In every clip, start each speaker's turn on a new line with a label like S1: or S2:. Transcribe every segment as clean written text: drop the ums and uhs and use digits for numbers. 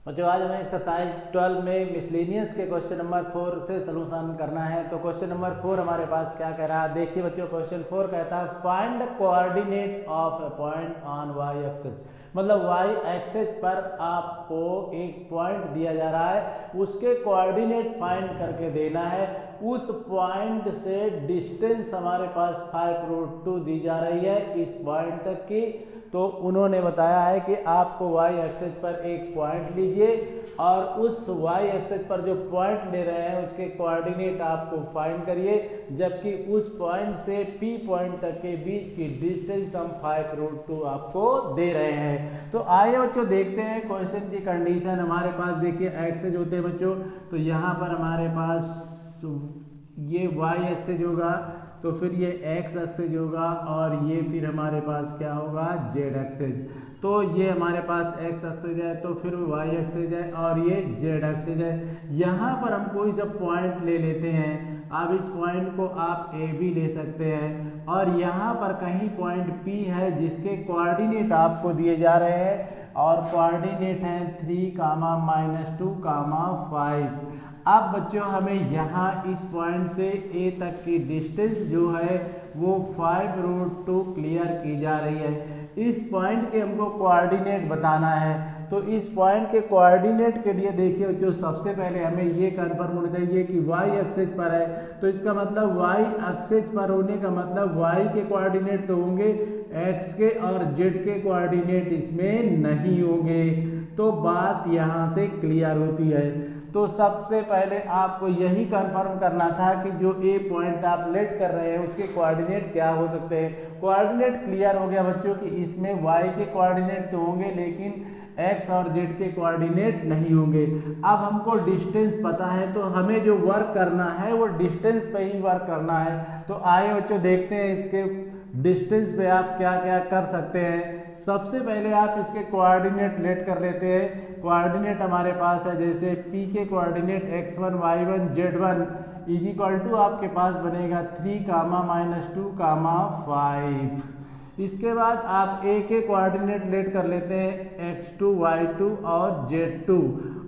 S1: बच्चों आज हमें एक्सरसाइज 12 में मिसलेनियस के क्वेश्चन नंबर 4 से सलूशन करना है। तो क्वेश्चन नंबर 4 हमारे पास क्या कह रहा है, देखिए बच्चों क्वेश्चन 4 कहता है find the coordinate of a point on Y axis. मतलब वाई एक्सिस पर आपको एक पॉइंट दिया जा रहा है, उसके कोऑर्डिनेट फाइंड करके देना है। उस पॉइंट से डिस्टेंस हमारे पास 5√2 दी जा रही है इस पॉइंट तक की। तो उन्होंने बताया है कि आपको वाई एक्सिस पर एक पॉइंट लीजिए और उस वाई एक्सिस पर जो पॉइंट ले रहे हैं उसके कोऑर्डिनेट आपको फाइंड करिए, जबकि उस पॉइंट से पी पॉइंट तक के बीच की डिस्टेंस हम 5√2 आपको दे रहे हैं। तो आइए बच्चों देखते हैं क्वेश्चन की कंडीशन। हमारे पास देखिए एक्सिस होते हैं बच्चों, तो यहाँ पर हमारे पास ये वाई एक्सिस होगा, तो फिर ये एक्स एक्सिस होगा और ये फिर हमारे पास क्या होगा जेड एक्सिस। तो ये हमारे पास एक्स एक्सिस है, तो फिर वाई एक्सिस है और ये जेड एक्सिस है। यहाँ पर हम कोई सा पॉइंट ले लेते हैं। अब इस पॉइंट को आप ए भी ले सकते हैं और यहाँ पर कहीं पॉइंट पी है जिसके कोऑर्डिनेट आपको दिए जा रहे हैं और कोऑर्डिनेट हैं 3, -2, 5। अब बच्चों हमें यहाँ इस पॉइंट से ए तक की डिस्टेंस जो है वो 5√2 क्लियर की जा रही है। इस पॉइंट के हमको कोऑर्डिनेट बताना है, तो इस पॉइंट के कोऑर्डिनेट के लिए देखिए जो सबसे पहले हमें ये कंफर्म होना चाहिए कि वाई एक्सिस पर है, तो इसका मतलब वाई एक्सिस पर होने का मतलब वाई के कोऑर्डिनेट तो होंगे, एक्स के और जेड के कोऑर्डिनेट इसमें नहीं होंगे। तो बात यहाँ से क्लियर होती है। तो सबसे पहले आपको यही कंफर्म करना था कि जो ए पॉइंट आप लेट कर रहे हैं उसके कोऑर्डिनेट क्या हो सकते हैं। कोऑर्डिनेट क्लियर हो गया बच्चों कि इसमें वाई के कोऑर्डिनेट तो होंगे लेकिन एक्स और जेड के कोऑर्डिनेट नहीं होंगे। अब हमको डिस्टेंस पता है, तो हमें जो वर्क करना है वो डिस्टेंस पे ही वर्क करना है। तो आइए बच्चों देखते हैं इसके डिस्टेंस पे आप क्या क्या कर सकते हैं। सबसे पहले आप इसके कोऑर्डिनेट लेट कर लेते हैं। कोऑर्डिनेट हमारे पास है, जैसे P के coordinate x1, y1, z1 is equal to आपके पास बनेगा 3, -2, 5। इसके बाद आप A के कोऑर्डिनेट लेट कर लेते हैं x2, y2 और z2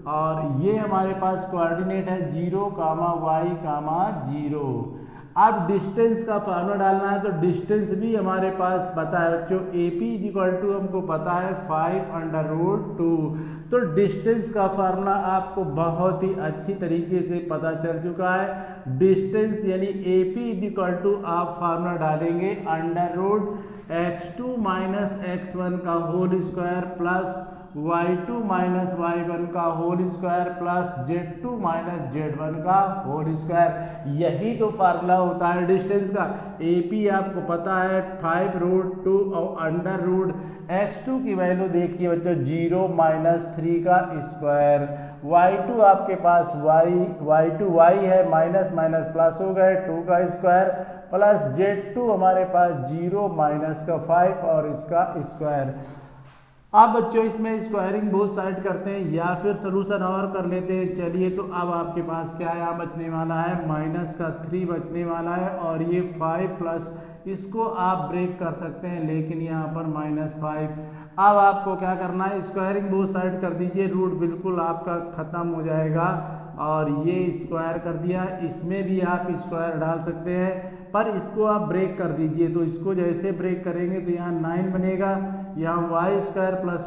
S1: और ये हमारे पास कोऑर्डिनेट है 0, y, 0। अब डिस्टेंस का फार्मूला डालना है, तो डिस्टेंस भी हमारे पास पता है बच्चों, AP इज इक्वल टू हमको पता है 5√2। तो डिस्टेंस का फार्मूला आपको बहुत ही अच्छी तरीके से पता चल चुका है। डिस्टेंस यानी AP इज इक्वल टू आप फार्मूला डालेंगे √x2 - x1 का whole square plus y2 - y1 का whole square plus z2 - z1 का होल स्क्वायर। यही तो फार्मूला होता है डिस्टेंस का। AP आपको पता है 5√2 और √x2 की वैल्यू देखिए बच्चों 0 - 3 का स्क्वायर। y2 आपके पास y2 y है, माइनस माइनस प्लस हो गए 2 का स्क्वायर प्लस z2 हमारे पास 0 - का 5 और इसका स्क्वायर। अब बच्चों इसमें स्क्वायरिंग बोथ साइड करते हैं या फिर सलूशन और कर लेते हैं। चलिए तो अब आपके पास क्या है, यहाँ बचने वाला है -3 बचने वाला है और ये 5 प्लस इसको आप ब्रेक कर सकते हैं, लेकिन यहाँ पर -5। अब आपको क्या करना है, स्क्वायरिंग बोथ साइड कर दीजिए, रूट बिल्कुल आपका ख़त्म हो जाएगा और ये स्क्वायर कर दिया। इसमें भी आप स्क्वायर डाल सकते हैं पर इसको आप ब्रेक कर दीजिए। तो इसको जैसे ब्रेक करेंगे तो यहाँ 9 बनेगा, यहाँ y² +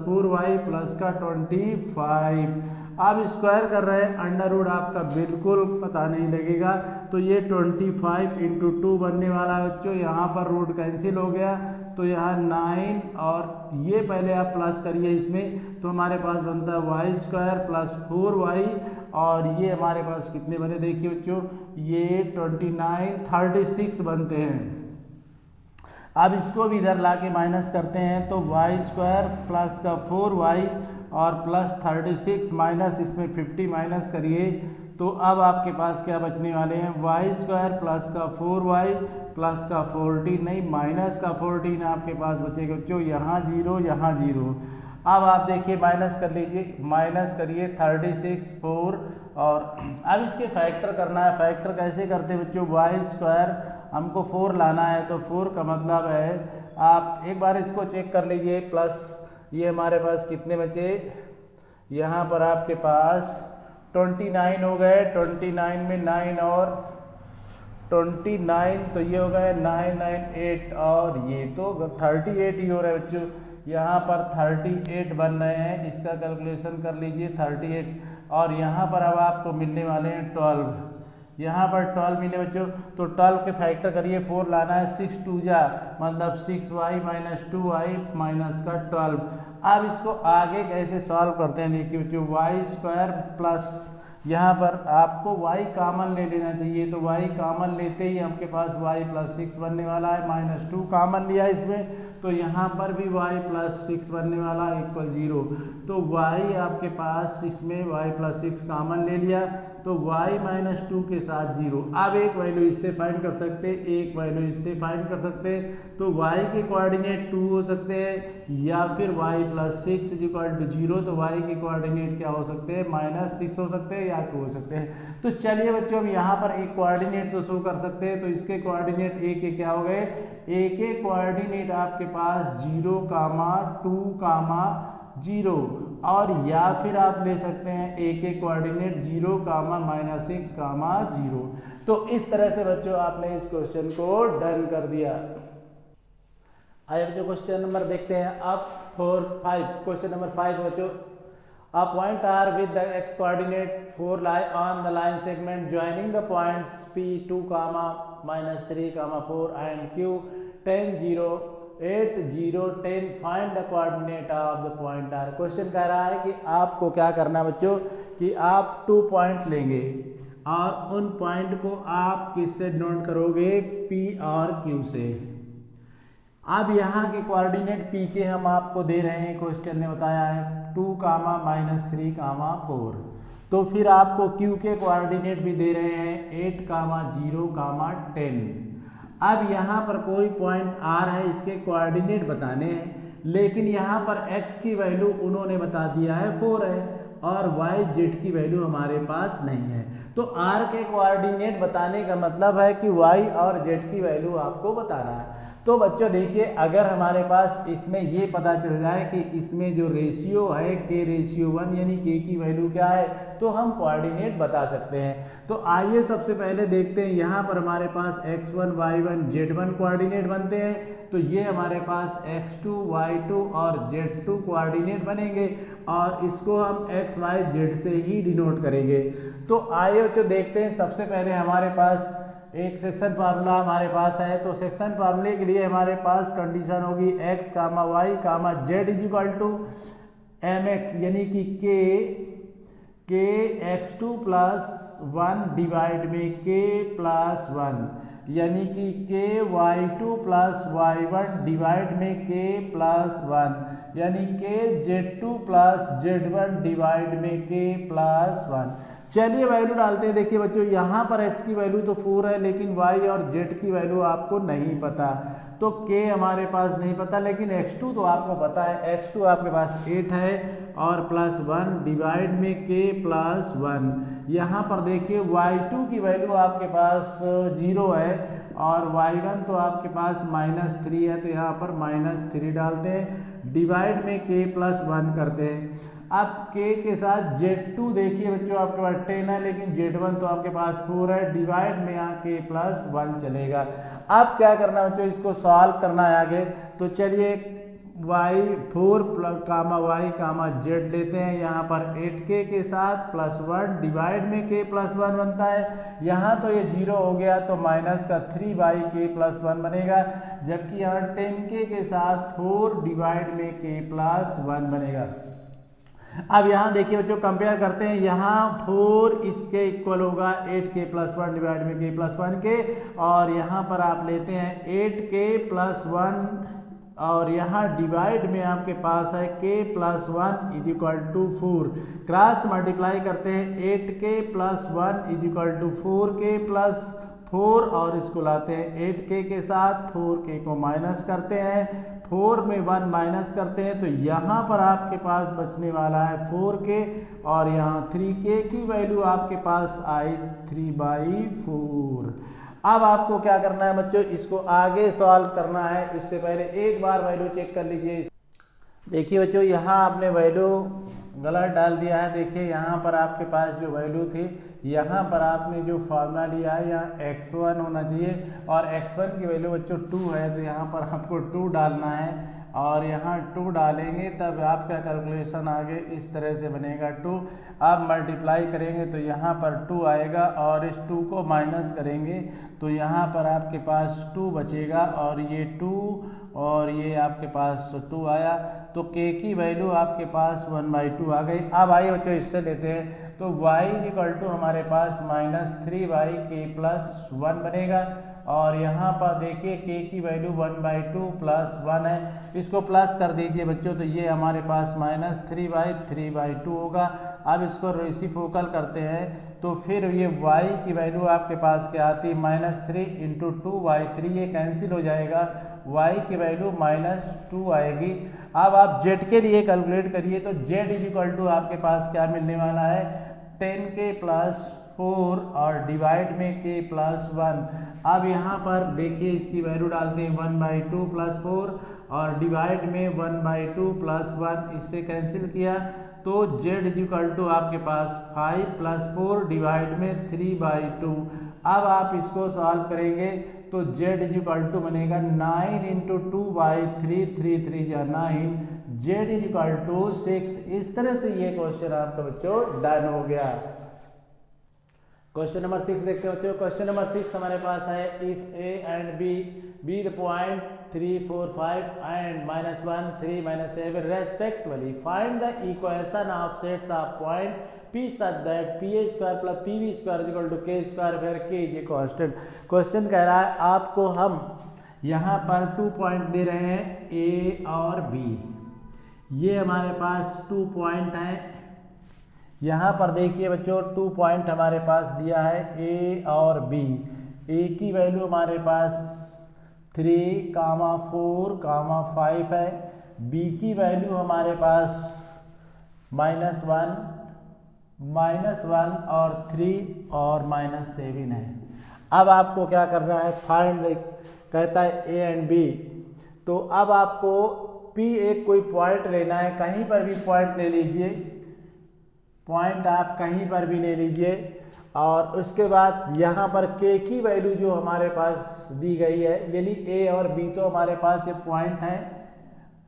S1: 4y प्लस का 25। आप स्क्वायर कर रहे हैं, अंडर आपका बिल्कुल पता नहीं लगेगा। तो ये 25 × 2 बनने वाला है बच्चों। यहाँ पर रूट कैंसिल हो गया तो यहाँ 9 और ये पहले आप प्लस करिए इसमें, तो हमारे पास बनता है y² + 4y और ये हमारे पास कितने बने देखिए बच्चों, ये 36 बनते हैं। अब इसको भी इधर ला के माइनस करते हैं तो y² प्लस का 4y और प्लस 36 माइनस इसमें 50 माइनस करिए तो अब आपके पास क्या बचने वाले हैं, y² प्लस का 4y प्लस का 14 नहीं माइनस का 14 आपके पास बचेगा बच्चों, यहाँ 0 यहाँ 0। अब आप देखिए माइनस कर लीजिए, माइनस करिए 36 4 और अब इसके फैक्टर करना है। फैक्टर कैसे करते हैं बच्चों, y² हमको 4 लाना है तो 4 का मतलब है आप एक बार इसको चेक कर लीजिए, प्लस ये हमारे पास कितने बचे यहाँ पर आपके पास 29 हो गए, 29 में 9 और 29, तो ये हो गए 9 9 8 और ये तो 38 ही हो रहा है बच्चों। यहाँ पर 38 बन रहे हैं, इसका कैलकुलेशन कर लीजिए 38, और यहाँ पर अब आपको मिलने वाले हैं 12। यहाँ पर 12 मिले बच्चों, तो 12 के फैक्टर करिए, 4 लाना है, 6 2 जा मतलब 6y माइनस 2y माइनस का 12। अब इसको आगे कैसे सॉल्व करते हैं देखिए बच्चों, वाई स्क्वायर प्लस, यहाँ पर आपको y कॉमन ले लेना चाहिए, तो y कॉमन लेते ही आपके पास y प्लस 6 बनने वाला है, माइनस 2 कॉमन लिया इसमें, तो यहाँ पर भी y प्लस 6 बनने वाला इक्वल 0। तो y आपके पास इसमें y प्लस 6 कॉमन ले लिया, तो y माइनस 2 के साथ 0। अब एक वैल्यू इससे फाइंड कर सकते, एक वैल्यू इससे फाइंड कर सकते, तो y के कोऑर्डिनेट 2 हो सकते हैं या फिर y plus 6 is equal to 0, तो y के कोऑर्डिनेट क्या हो सकते हैं, माइनस 6 हो सकते हैं या 2 हो सकते हैं। तो चलिए बच्चों, हम यहाँ पर एक कोऑर्डिनेट तो शो कर सकते हैं, तो इसके कोऑर्डिनेट a के क्या हो गए, a के कोऑर्डिनेट आपके पास 0, 2, 0, और या फिर आप ले सकते हैं a के कोऑर्डिनेट 0, माइनस 6, 0। तो इस तरह से बच्चों आपने इस क्वेश्चन को डन कर दिया। आइए बच्चों क्वेश्चन नंबर देखते हैं अब 5। क्वेश्चन नंबर 5 बच्चों, a point r with the x coordinate 4 lie on the line segment joining the points p2, minus 3, 4 and q 10 0 8 0 10 find the coordinate of the point r। Question कह रहा है कि आपको क्या करना बच्चों कि आप 2 पॉइंट लेंगे और उन पॉइंट को आप किससे डिनोट करोगे, p और q से। अब यहाँ के कोऑर्डिनेट p के हम आपको दे रहे हैं, क्वेश्चन ने बताया है 2, माइनस 3, 4। तो फिर आपको q के कोऑर्डिनेट भी दे रहे हैं 8, 0, 10। अब यहाँ पर कोई पॉइंट r है, इसके कोऑर्डिनेट बताने हैं, लेकिन यहाँ पर x की वैल्यू उन्होंने बता दिया है 4 है और y z की वैल्यू हमारे पास नहीं है। तो r के कोऑर्डिनेट बताने का मतलब है कि y और z की वैल्यू आपको बताना है। तो बच्चों देखिए, अगर हमारे पास इसमें ये पता चल जाए कि इसमें जो रेशियो है k/1 यानी k की वैल्यू क्या है, तो हम कोऑर्डिनेट बता सकते हैं। तो आइए सबसे पहले देखते हैं, यहाँ पर हमारे पास x1 y1 z1 कोऑर्डिनेट बनते हैं, तो ये हमारे पास x2 y2 और z2 कोऑर्डिनेट बनेंगे और इसको हम x y z से ही डिनोट करेंगे। तो आइए बच्चों देखते हैं, सबसे पहले हमारे पास एक सेक्शन फार्मूला हमारे पास है, तो सेक्शन फार्मूले के लिए हमारे पास कंडीशन होगी x, y, z is equal to mx यानी कि k x2 प्लस 1 डिवाइड में k प्लस 1 यानी कि k y2 plus y1 divide में k प्लस 1 यानी k z2 plus z1 divide में k प्लस 1। चलिए वैल्यू डालते हैं। देखिए बच्चों, यहाँ पर x की वैल्यू तो 4 है, लेकिन y और z की वैल्यू आपको नहीं पता, तो k हमारे पास नहीं पता, लेकिन x2 तो आपको पता है। x2 आपके पास 8 है और प्लस 1 डिवाइड में k प्लस 1। यहाँ पर देखिए y2 की वैल्यू आपके पास 0 है और y1 तो आपके पास माइनस 3 है, तो यहाँ पर माइनस 3 डालते हैं, डिवाइड में k प्लस 1 करते हैं। अब k के साथ z2 देखिए बच्चों आपके पास 10 है, लेकिन z1 तो आपके पास 4 है, डिवाइड में यहाँ k प्लस 1 चलेगा। अब क्या करना बच्चों, इसको सॉल्व करना है आगे। तो चलिए y4 y z लेते हैं, यहाँ पर 8k के साथ प्लस 1 डिवाइड में k प्लस 1 बनता है। यहाँ तो ये 0 हो गया, तो माइनस का 3/k प्लस 1 बनेगा, जबकि यहाँ 10k के साथ 4 डिवाइड में k प्लस 1 बनेगा। अब यहाँ देखिए बच्चों, कंपेयर करते हैं, यहाँ 4 इसके इक्वल होगा 8k प्लस 1 डिवाइड में k प्लस 1 के, और यहाँ पर आप लेते हैं 8k प्लस 1 और यहाँ डिवाइड में आपके पास है k plus 1 is equal to 4। Cross multiply करते हैं, 8k plus 1 is equal to 4k plus 4 और इसको लाते हैं 8k के साथ, 4k को माइनस करते हैं, 4 में 1 माइनस करते हैं, तो यहाँ पर आपके पास बचने वाला है 4k और यहाँ 3k की वैल्यू आपके पास आई 3/4। अब आपको क्या करना है बच्चों, इसको आगे सॉल्व करना है। इससे पहले एक बार वैल्यू चेक कर लीजिए। देखिए बच्चों, यहाँ आपने वैल्यू गलत डाल दिया है। देखिए यहाँ पर आपके पास जो वैल्यू थी, यहाँ पर आपने जो फार्मूला लिया है यहाँ x1 होना चाहिए और x1 की वैल्यू बच्चों 2 है, तो यहाँ पर आपको 2 डालना है और यहाँ 2 डालेंगे तब आपका कैलकुलेशन आगे इस तरह से बनेगा। 2 आप मल्टीप्लाई करेंगे तो यहाँ पर 2 आएगा और इस 2 को माइनस करेंगे तो यहाँ पर आपके पास 2 बचेगा और ये 2 और ये आपके पास 2 आया, तो k की वैल्यू आपके पास 1/2 आ गई। अब आइए बच्चों इससे लेते हैं, तो y = हमारे पास -3y(k+1) बनेगा और यहाँ पर देखिए k की वैल्यू 1/2 + 1 है, इसको प्लस कर दीजिए बच्चों, तो ये हमारे पास -3/3/2 होगा। अब इसको रेसिप्रोकल करते हैं तो फिर ये y की वैल्यू आपके पास क्या आती है, -3 × 2y3, ये कैंसिल हो जाएगा, y की वैल्यू -2 आएगी। अब आप z के लिए कैलकुलेट करिए तो z = आपके पास क्या मिलने वाला है, 10k + 4 और डिवाइड में k + 1। अब यहाँ पर देखिए इसकी वैल्यू डालते हैं 1/2 + 4 और डिवाइड में 1/2 + 1, इससे कैंसिल किया तो z = आपके पास 5 + 4 डिवाइड में 3/2। अब आप इसको सॉल्व करेंगे तो z = बनेगा 9 × 2/3, 3 3 जा 9, z = 6। इस तरह से ये क्वेश्चन आपका बच्चों डन हो गया। क्वेश्चन नंबर 6 देखते हैं बच्चों। क्वेश्चन नंबर 6 हमारे पास है, if a and b be the point 3, 4, 5 and -1, 3, -7 respectively, find the equation of sets of point p such that pa² + pb² = k² where k is a constant। Question कह रहा है आपको हम यहाँ पर 2 पॉइंट दे रहे हैं a और b, ये हमारे पास 2 पॉइंट हैं। यहाँ पर देखिए बच्चों 2 पॉइंट हमारे पास दिया है a और b। a की वैल्यू हमारे पास 3, 4, 5 है, b की वैल्यू हमारे पास -1 और 3 और -7 है। अब आपको क्या करना है, फाइंड कहता है a एंड b, तो अब आपको p एक कोई पॉइंट लेना है, कहीं पर भी पॉइंट ले लीजिए, पॉइंट आप कहीं पर भी ले लीजिए और उसके बाद यहाँ पर k की वैल्यू जो हमारे पास दी गई है, यदि a और b तो हमारे पास ये पॉइंट है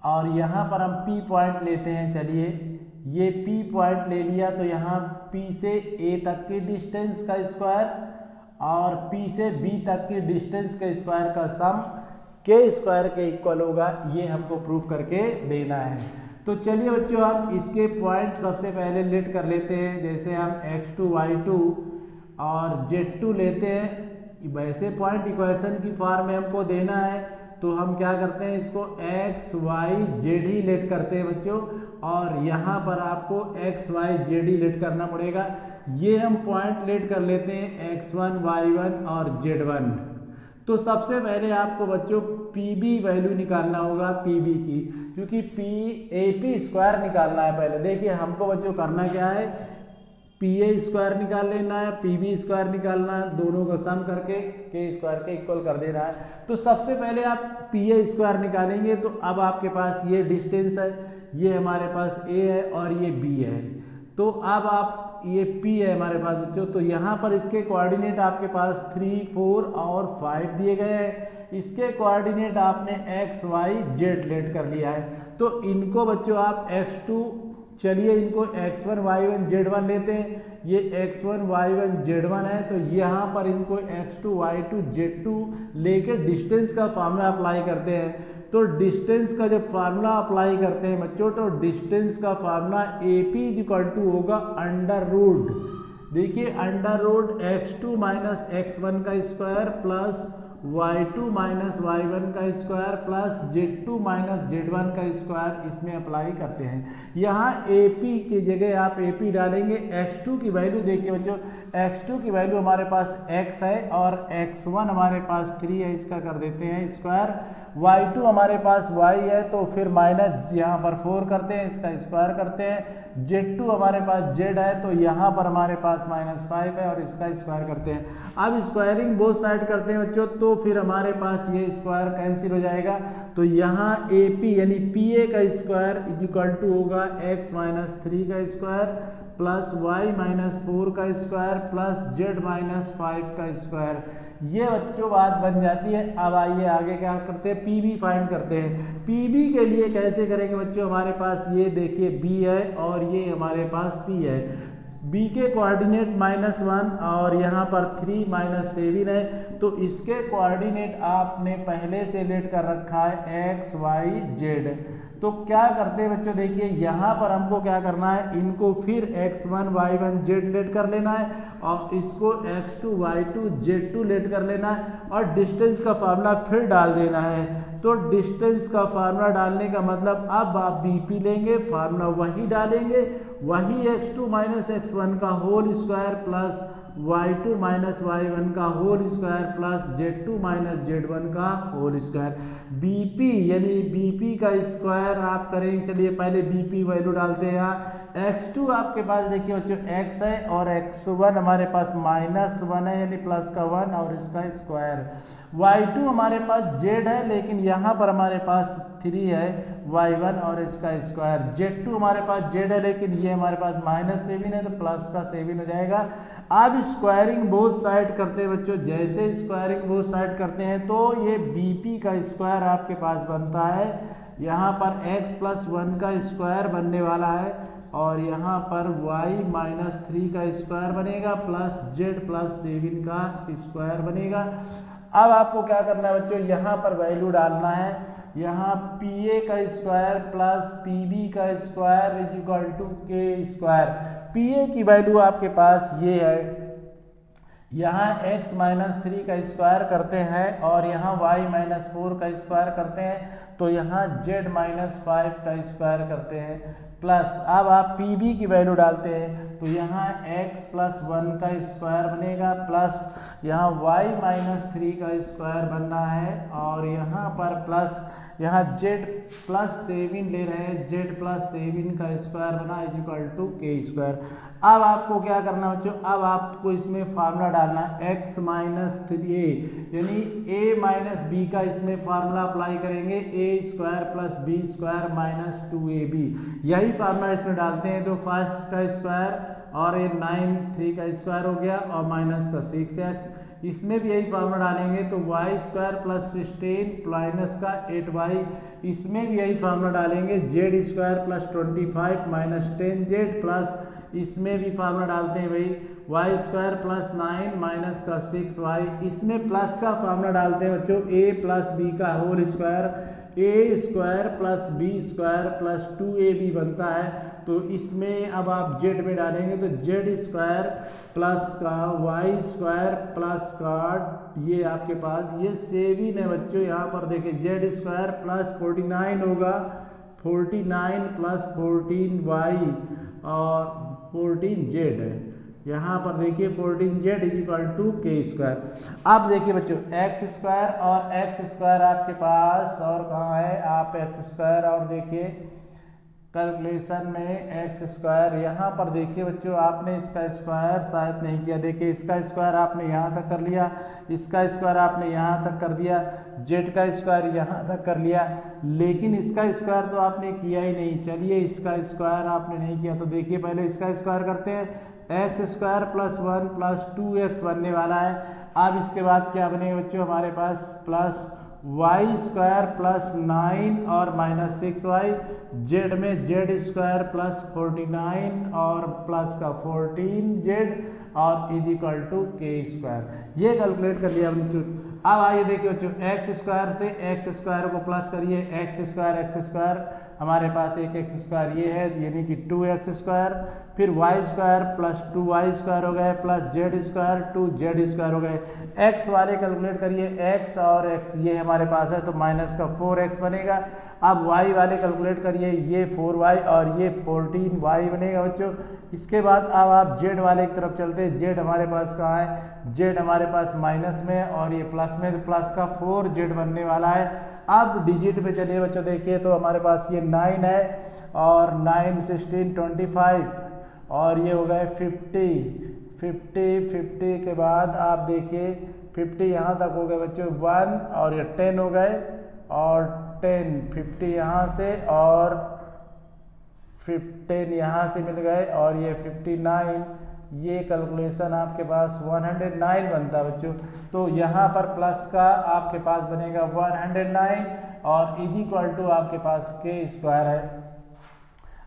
S1: और यहाँ पर हम p पॉइंट लेते हैं। चलिए ये p पॉइंट ले लिया तो यहाँ p से a तक की डिस्टेंस का स्क्वायर और p से b तक की डिस्टेंस के स्क्वायर का सम k² के इक्वल होगा, ये हमको प्रूव करके देना है। तो चलिए बच्चों हम इसके पॉइंट सबसे पहले लेट कर लेते हैं, जैसे हम x2 y2 और z2 लेते हैं। वैसे पॉइंट इक्वेशन की फॉर्म में हमको देना है तो हम क्या करते हैं, इसको x y z ही लेट करते हैं बच्चों और यहाँ पर आपको x y z ही लेट करना पड़ेगा। ये हम पॉइंट लेट कर लेते हैं x1 y1 और z1। तो सबसे पहले आपको बच्चों PB वैल्यू निकालना होगा, PB की, क्योंकि AP² निकालना है। पहले देखिए हमको बच्चों करना क्या है, PA² निकाल लेना है, PB² निकालना है, दोनों का सम करके k² के इक्वल कर देना है। तो सबसे पहले आप PA² निकालेंगे तो अब आपके पास ये डिस्टेंस है, ये हमारे पास A है और ये B है, तो अब आप ये P है हमारे पास बच्चों, तो यहाँ पर इसके कोऑर्डिनेट आपके पास 3, 4 और 5 दिए गए हैं। इसके कोऑर्डिनेट आपने x, y, z लेट कर लिया है, तो इनको बच्चों आप x2, चलिए इनको x1, y1, z1 लेते हैं। ये x1, y1, z1 है, तो यहाँ पर इनको x2, y2, z2 लेके डिस्टेंस का फार्मूला अप्लाई करते हैं। तो डिस्टेंस का जब फार्मूला अप्लाई करते हैं बच्चों, तो डिस्टेंस का फार्मूला AP = होगा √, देखिए √x2 - x1 का स्क्वायर प्लस y2 - y1 का स्क्वायर प्लस z2 - z1 का स्क्वायर, इसमें अप्लाई करते हैं। यहाँ AP की जगह आप AP डालेंगे। x2 की वैल्यू देखिए बच्चों, x2 की वैल्यू हमारे पास x है और x1 हमारे पास 3 है, इसका कर देते हैं स्क्वायर। y2 हमारे पास y है तो फिर माइनस यहाँ पर 4 करते हैं, इसका स्क्वायर करते हैं। z2 हमारे पास z है तो यहाँ पर हमारे पास -5 है और इसका स्क्वायर करते हैं। अब स्क्वायरिंग बोथ साइड करते हैं बच्चों, तो तो फिर हमारे पास ये स्क्वायर कैंसिल हो जाएगा। तो यहाँ ए पी यानी पी ए का स्क्वायर इज इक्वल टू होगा x माइनस 3 का स्क्वायर प्लस y माइनस 4 का स्क्वायर प्लस z माइनस 5 का स्क्वायर। ये बच्चों बात बन जाती है। अब आइए आगे क्या करते हैं, पी बी फाइंड करते हैं। पी बी के लिए कैसे करेंगे बच्चों, हमारे पास ये देखिए बी है और ये हमारे पास पी है। बी के कोऑर्डिनेट -1 और यहाँ पर 3 -7 है, तो इसके कोऑर्डिनेट आपने पहले से लेट कर रखा है x y z। तो क्या करते हैं बच्चों, देखिए यहाँ पर हमको क्या करना है, इनको फिर x1 y1 z लेट कर लेना है और इसको x2 y2 z2 लेट कर लेना है और डिस्टेंस का फार्मूला फिर डाल देना है। तो डिस्टेंस का फार्मूला डालने का मतलब अब आप बीपी लेंगे, फार्मूला वही डालेंगे, वही x2 माइनस x1 का whole square plus y2 minus y1 का whole square plus z2 minus z1 का होल स्क्वायर। बीपी यानी बीपी का स्क्वायर आप करेंगे। चलिए पहले बीपी वैल्यू डालते हैं। यहाँ x2 आपके पास देखिए बच्चों x है और x1 हमारे पास -1 है यानी प्लस का 1 और इसका स्क्वायर। y2 हमारे पास z है लेकिन यहाँ पर हमारे पास 3 है y1 और इसका स्क्वायर। z2 हमारे पास z है लेकिन ये हमारे पास -7 है तो प्लस का 7 हो जाएगा। अब स्क्वायरिंग बोथ साइड करते हैं बच्चों, जैसे स्क्वायरिंग बोथ साइड करते हैं तो ये बीपी का स्क्वायर आपके पास बनता है, यहाँ पर x प्लस 1 का स्क्वायर बनने वाला है और यहाँ पर y माइनस 3 का स्क्वायर बनेगा प्लस z प्लस 7 का स्क्वायर बनेगा। अब आपको क्या करना है बच्चों, यहाँ पर वैल्यू डालना है। यहाँ पी ए का स्क्वायर प्लस पी बी का square is equal to K square. P A की वैल्यू आपके पास ये है, यहाँ x माइनस 3 का स्क्वायर करते हैं और यहाँ y माइनस 4 का स्क्वायर करते हैं तो यहाँ z माइनस 5 का स्क्वायर करते हैं प्लस। अब आप पी बी की वैल्यू डालते हैं तो यहाँ x प्लस 1 का स्क्वायर बनेगा प्लस यहाँ y माइनस 3 का स्क्वायर बनना है और यहाँ पर प्लस यहाँ z प्लस 7 ले रहे हैं, z प्लस 7 का स्क्वायर बना is equal to K square. अब आपको क्या करना बच्चों, अब आपको इसमें फार्मूला डालना x माइनस 3a यानी a माइनस बी का इसमें फार्मूला अप्लाई करेंगे, a square plus B square minus 2ab। यही फार्मूला इसमें डालते हैं तो फर्स्ट का स्क्वायर और ये 9 3 का स्क्वायर हो गया और माइनस का 6x। इसमें भी यही फार्मूला डालेंगे तो y स्क्वायर प्लस 16 माइनस का 8y। इसमें भी यही फार्मूला डालेंगे z square plus 25 minus 10z plus इसमें भी फार्मूला डालते हैं भाई y स्क्वायर प्लस 9 माइनस का 6y। इसमें प्लस का फार्मूला डालते हैं बच्चों a प्लस b का whole square, a square plus b square plus 2ab बनता है। तो इसमें अब आप z में डालेंगे तो z स्क्वायर प्लस का y स्क्वायर प्लस का ये आपके पास ये 7 है बच्चों। यहाँ पर देखिए z स्क्वायर प्लस 49 होगा, 49 प्लस 14y और 14z है। यहाँ पर देखिए 14z is equal to K square. अब देखिए बच्चों एक्स स्क्वायर और एक्स स्क्वायर आपके पास और कहाँ है, आप एक्स स्क्वायर और देखिए कैलकुलेशन में एक्स स्क्वायर। यहाँ पर देखिए बच्चों आपने इसका स्क्वायर शायद नहीं किया, देखिए इसका स्क्वायर आपने यहाँ तक कर लिया, इसका स्क्वायर आपने यहाँ तक कर दिया, जेड का स्क्वायर यहाँ तक कर लिया, लेकिन इसका स्क्वायर तो आपने किया ही नहीं। चलिए इसका स्क्वायर आपने नहीं किया तो देखिए पहले इसका स्क्वायर करते हैं, x square plus 1 plus 2x बनने वाला है। अब इसके बाद क्या बनेगा बच्चों, हमारे पास प्लस y स्क्वायर प्लस 9 और माइनस 6y, जेड में जेड स्क्वायर प्लस 49 और प्लस का 14z और is equal to K square. ये कैलकुलेट कर लिया बच्चों। अब आइए देखिए बच्चों एक्स स्क्वायर से एक्स स्क्वायर को प्लस करिए, एक्स स्क्वायर हमारे पास एक एक्स स्क्वायर ये है यानी कि 2x स्क्वायर, फिर Y square plus 2y square हो गए plus Z square 2z square हो गए। x वाले कैलकुलेट करिए, x और x ये हमारे पास है तो माइनस का 4x बनेगा। अब y वाले कैलकुलेट करिए, ये 4y और ये 14y बनेगा बच्चों। इसके बाद अब आप z वाले की तरफ चलते हैं, z हमारे पास कहाँ है, z हमारे पास माइनस में और ये प्लस में, तो प्लस का 4z बनने वाला है। अब डिजिट पे चलिए बच्चों देखिए तो हमारे पास ये 9 है और 9 16 25 और ये हो गए 50 के बाद आप देखिए 50 यहाँ तक हो गए बच्चों 1 और ये 10 हो गए और 10 50 यहाँ से और 10 यहाँ से मिल गए और ये 59, ये कैलकुलेशन आपके पास 109 बनता है बच्चों। तो यहाँ पर प्लस का आपके पास बनेगा 109 और इज इक्वल टू आपके पास के स्क्वायर है।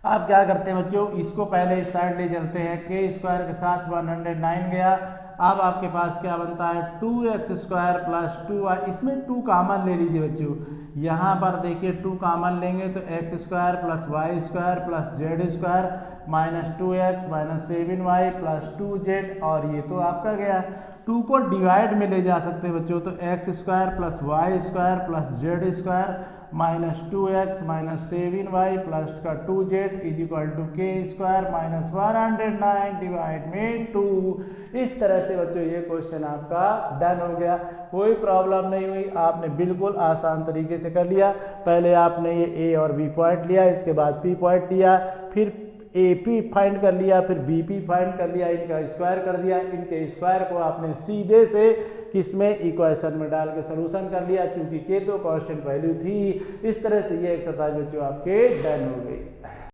S1: आप क्या करते हैं बच्चों, इसको पहले इस साइड ले चलते हैं, के स्क्वायर के साथ 109 गया। अब आपके पास क्या बनता है 2x स्क्वायर प्लस 2y, इसमें 2 कामन ले लीजिए बच्चों। यहाँ पर देखिए 2 कामन लेंगे तो x square plus Y square plus Z square minus 2x minus 7y plus 2z और ये तो आपका गया। 2 को डिवाइड में ले जा सकते हैं बच्चों, तो x square plus Y square plus Z square minus 2x minus 7y plus का 2z is equal to K square minus 109 divide में 2। इस तरह से बच्चों ये क्वेश्चन आपका डन हो गया, कोई प्रॉब्लम नहीं हुई, आपने बिल्कुल आसान तरीके से कर लिया। पहले आपने ये ए और बी पॉइंट लिया, इसके बाद पी पॉइंट लिया, फिर ए पी फाइंड कर लिया, फिर बी पी फाइंड कर लिया, इनका स्क्वायर कर दिया, इनके स्क्वायर को आपने सीधे से किसमें इक्वेशन में डाल के सोल्यूशन कर लिया, क्योंकि के तो कांस्टेंट वैल्यू थी। इस तरह से ये एक्सरसाइज बच्चों आपके डन हो गई।